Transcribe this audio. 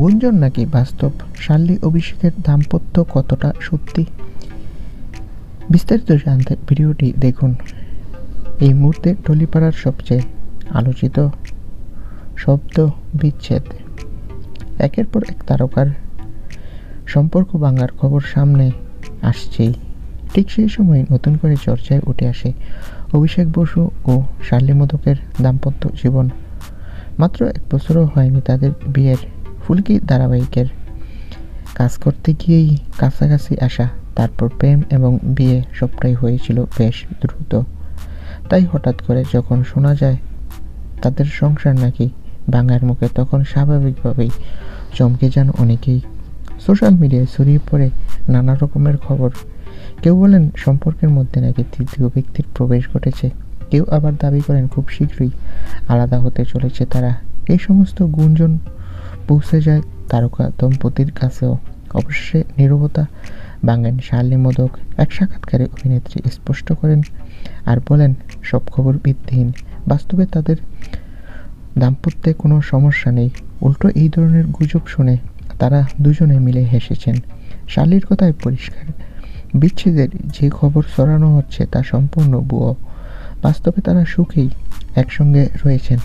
গুঞ্জন নাকি বাস্তব? শার্লি অভিষেকের দাম্পত্য কতটা সত্যি? বিস্তারিত জানতে ভিডিওটি দেখুন। এই মুহূর্তে টলিপাড়ার সবচেয়ে আলোচিত শব্দ বিচ্ছেদ। একের পর এক তারকার সম্পর্ক ভাঙার খবর সামনে আসছেই। ঠিক সেই সময় নতুন করে চর্চায় উঠে আসে অভিষেক বসু ও শার্লি মোদকের দাম্পত্য জীবন। মাত্র 1 বছরও হয়নি তাদের বিয়ের। ফুলকি ধারাবাহিকের কাজ করতে গিয়েই কাছাকাছি আসা, তারপর প্রেম এবং বিয়ে সবটাই হয়েছিল বেশ দ্রুত। তাই হঠাৎ করে যখন শোনা যায় তাদের সংসার নাকি ভাঙার মুখে, তখন স্বাভাবিকভাবেই চমকে যান অনেকেই। সোশ্যাল মিডিয়ায় ছড়িয়ে পড়ে নানা রকমের খবর। কেউ বলেন সম্পর্কের মধ্যে নাকি তৃতীয় ব্যক্তির প্রবেশ ঘটেছে, কেউ আবার দাবি করেন খুব শীঘ্রই আলাদা হতে চলেছে তারা। এই সমস্ত গুঞ্জন পৌঁছে যায় তারকা দম্পতির কাছেও। অবশেষে নীরবতা ভাঙেন শার্লি মোদক। এক সাক্ষাৎকারে অভিনেত্রী স্পষ্ট করেন আর বলেন সব খবর ভিত্তিহীন। বাস্তবে তাদের দাম্পত্যে কোনো সমস্যা নেই। উল্টো এই ধরনের গুজব শুনে তারা দুজনে মিলে হেসেছেন। শার্লির কথায় পরিষ্কার, বিচ্ছেদের যে খবর ছড়ানো হচ্ছে তা সম্পূর্ণ ভুয়ো। বাস্তবে তারা সুখেই একসঙ্গে রয়েছেন।